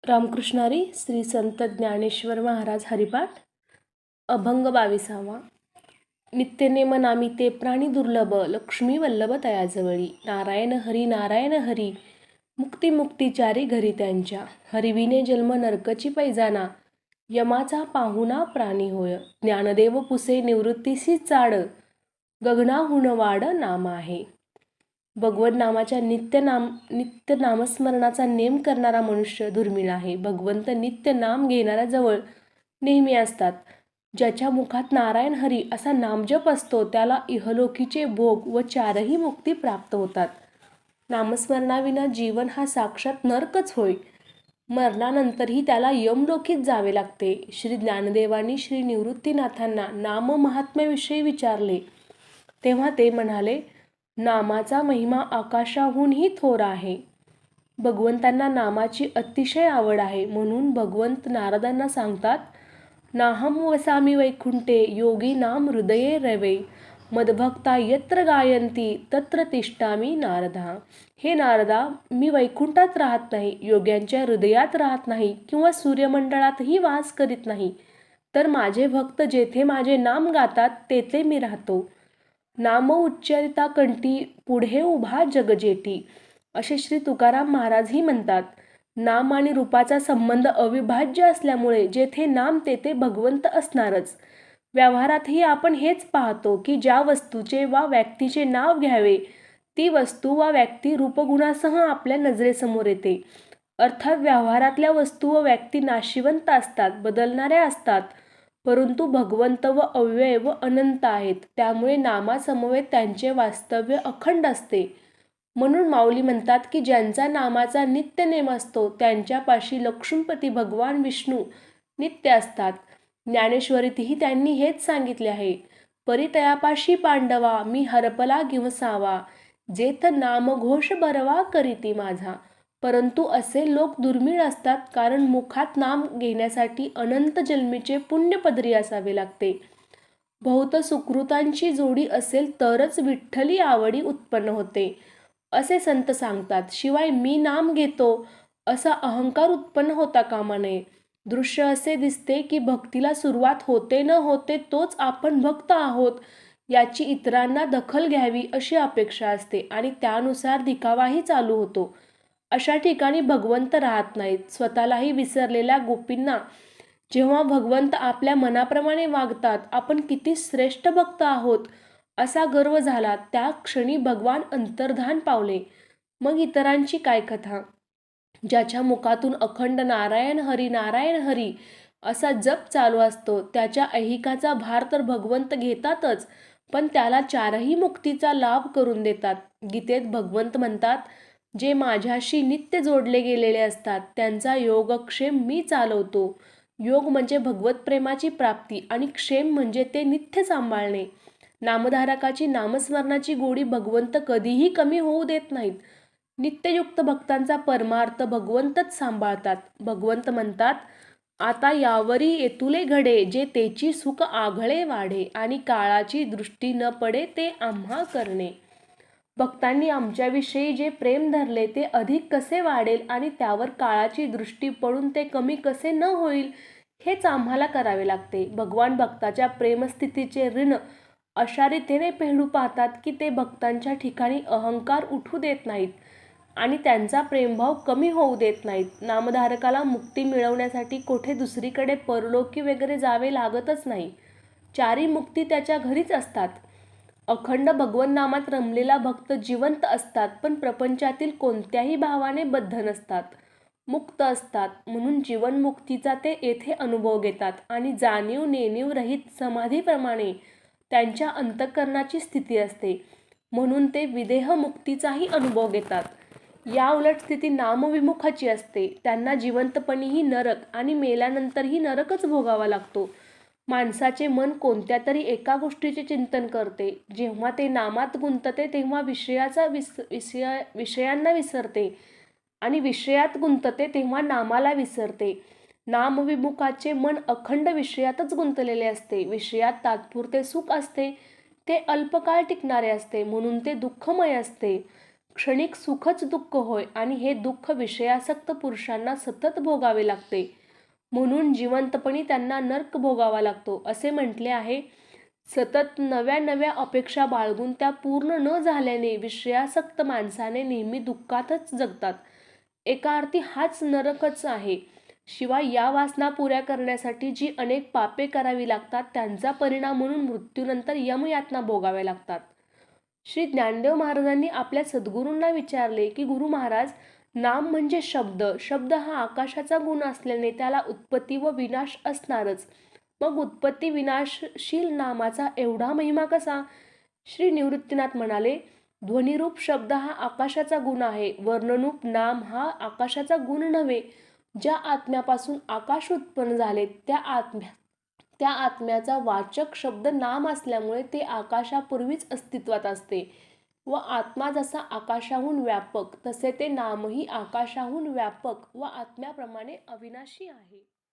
रामकृष्णारी श्री संत ज्ञानेश्वर महाराज हरिपाठ अभंग 22. नित्यनेम नामी ते प्राणी दुर्लभ लक्ष्मी वल्लभ तयाजवळी नारायण हरी मुक्ती मुक्तीचारी घरी त्यांच्या हरिविने जन्म नरकची पैजाना यमाचा पाहुणा प्राणी होय ज्ञानदेव पुसे निवृत्तीसी चाड गगनाहून वाड नाम आहे. भगवत नामाच्या नित्य नामस्मरणाचा नेम करणारा मनुष्य दुर्मिळ आहे. भगवंत नित्य नाम घेणाऱ्या जवळ नेहमी असतात. ज्याच्या मुखात नारायण हरी असा नामजप असतो त्याला इहलोकीचे भोग व चारही मुक्ती प्राप्त होतात. नामस्मरणाविना जीवन हा साक्षात नरकच होय. मरणानंतरही त्याला यमलोकीत जावे लागते. श्री ज्ञानदेवांनी श्री निवृत्तीनाथांना नाम महात्म्याविषयी विचारले तेव्हा ते म्हणाले, नामाचा महिमा आकाशाहूनही थोर आहे. भगवंतांना नामाची अतिशय आवड आहे. म्हणून भगवंत नारदांना सांगतात, नाहम वसामी वैकुंठे योगी नाम हृदये रवे मदभक्ता यत्र गायंती तत्र तिष्ठामी नारदा. हे नारदा, मी वैकुंठात राहत नाही, योग्यांच्या हृदयात राहत नाही किंवा सूर्यमंडळातही वास करीत नाही, तर माझे भक्त जेथे माझे नाम गातात तेथे मी राहतो. नाम उच्चारिता कंठी पुढे उभा जगजेटी, असे श्री तुकाराम महाराजही म्हणतात. नाम आणि रूपाचा संबंध अविभाज्य असल्यामुळे जेथे नाम तेथे भगवंत असणारच. व्यवहारातही आपण हेच पाहतो की ज्या वस्तूचे वा व्यक्तीचे नाव घ्यावे ती वस्तू वा व्यक्ती रूपगुणासह आपल्या नजरेसमोर येते. अर्थात व्यवहारातल्या वस्तू व व्यक्ती नाशिवंत असतात, बदलणाऱ्या असतात, परंतु भगवंत व अव्यय व अनंत आहेत. त्यामुळे नामासमवेत त्यांचे वास्तव्य अखंड असते. म्हणून माऊली म्हणतात की ज्यांचा नामाचा नित्य नेम असतो त्यांच्यापाशी लक्ष्मीपती भगवान विष्णू नित्य असतात. ज्ञानेश्वरीतही त्यांनी हेच सांगितले आहे. परितयापाशी पांडवा मी हरपला गिवसावा जेथ नामघोष बरवा करीती माझा. परंतु असे लोक दुर्मिळ असतात, कारण मुखात नाम घेण्यासाठी अनंत जन्मीचे पुण्य पदरी असावे लागते. बहुत सुकृतांची जोडी असेल तरच विठ्ठली आवडी उत्पन्न होते, असे संत सांगतात. शिवाय मी नाम घेतो असा अहंकार उत्पन्न होता कामा नये. दृश्य असे दिसते की भक्तीला सुरुवात होते न होते तोच आपण भक्त आहोत याची इतरांना दखल घ्यावी अशी अपेक्षा असते आणि त्यानुसार दिखावाही चालू होतो. अशा ठिकाणी भगवंत राहत नाहीत. स्वतःलाही विसरलेल्या गोपींना जेव्हा भगवंत आपल्या मनाप्रमाणे वागतात, आपण किती श्रेष्ठ भक्त आहोत असा गर्व झाला, त्या क्षणी भगवान अंतर्धान पावले. मग इतरांची काय कथा. ज्याच्या मुखातून अखंड नारायण हरी असा जप चालू असतो त्याच्या ऐहिकाचा भार तर भगवंत घेतातच, पण त्याला चारही मुक्तीचा लाभ करून देतात. गीतेत भगवंत म्हणतात, जे माझ्याशी नित्य जोडले गेलेले असतात त्यांचा योगक्षेम मी चालवतो. योग म्हणजे भगवत प्रेमाची प्राप्ती आणि क्षेम म्हणजे ते नित्य सांभाळणे. नामधारकाची नामस्मरणाची गोडी भगवंत कधीही कमी होऊ देत नाहीत. नित्ययुक्त भक्तांचा परमार्थ भगवंतच सांभाळतात. भगवंत म्हणतात, आता यावरी येतुले घडे जे तेची सुख आघळे वाढे आणि काळाची दृष्टी न पडे ते आम्हा करणे. भक्तांनी आमच्याविषयी जे प्रेम धरले ते अधिक कसे वाढेल आणि त्यावर काळाची दृष्टी पडून ते कमी कसे न होईल हेच आम्हाला करावे लागते. भगवान भक्ताच्या प्रेमस्थितीचे ऋण अशा रीतीने फेडू पाहतात की ते भक्तांच्या ठिकाणी अहंकार उठू देत नाहीत आणि त्यांचा प्रेमभाव कमी होऊ देत नाहीत. नामधारकाला मुक्ती मिळवण्यासाठी कोठे दुसरीकडे परलोकी वगैरे जावे लागतच नाही. चारी मुक्ती त्याच्या घरीच असतात. अखंड भगवन नामात रमलेला भक्त जिवंत असतात, पण प्रपंचातील कोणत्याही भावाने बद्ध नसतात, मुक्त असतात. म्हणून जीवनमुक्तीचा ते येथे अनुभव घेतात आणि जाणीव नेणीव रहित समाधीप्रमाणे त्यांच्या अंतःकरणाची स्थिती असते. म्हणून ते विदेह मुक्तीचाही अनुभव घेतात. या उलट स्थिती नामविमुखाची असते. त्यांना जिवंतपणीही नरक आणि मेल्यानंतरही नरकच भोगावा लागतो. माणसाचे मन कोणत्या तरी एका गोष्टीचे चिंतन करते. जेव्हा ते नामात गुंतते तेव्हा विषयांना विसरते आणि विषयात गुंतते तेव्हा नामाला विसरते. नामविमुखाचे मन अखंड विषयातच गुंतलेले असते. विषयात तात्पुरते सुख असते, ते अल्पकाळ टिकणारे असते, म्हणून ते दुःखमय असते. क्षणिक सुखच दुःख होय आणि हे दुःख विषयासक्त पुरुषांना सतत भोगावे लागते. म्हणून जिवंतपणी त्यांना नरक भोगावा लागतो असे म्हटले आहे. सतत नव्या नव्या अपेक्षा बाळगून त्या पूर्ण न झाल्याने विषयासक्त माणसाने नेहमी दुःखातच जगतात. एका अर्थी हाच नरकच आहे. शिवाय या वासना पुऱ्या करण्यासाठी जी अनेक पापे करावी लागतात त्यांचा परिणाम म्हणून मृत्यूनंतर यमयातना भोगाव्या लागतात. श्री ज्ञानदेव महाराजांनी आपल्या सद्गुरूंना विचारले की गुरु महाराज, नाम म्हणजे शब्द. शब्द हा आकाशाचा गुण असल्याने त्याला उत्पत्ती व विनाश असणारच. मग उत्पत्ती विनाशशील नामाचा एवढा महिमा कसा? श्री निवृत्तीनाथ म्हणाले, ध्वनिरूप शब्द हा आकाशाचा गुण आहे. वर्णरूप नाम हा आकाशाचा गुण नव्हे. ज्या आत्म्यापासून आकाश उत्पन्न झाले त्या आत्म्याचा वाचक शब्द नाम असल्यामुळे ते आकाशापूर्वीच अस्तित्वात असते व आत्मा जसा आकाशाहून व्यापक तसे ते नामही आकाशाहून व्यापक व आत्म्याप्रमाणे अविनाशी आहे.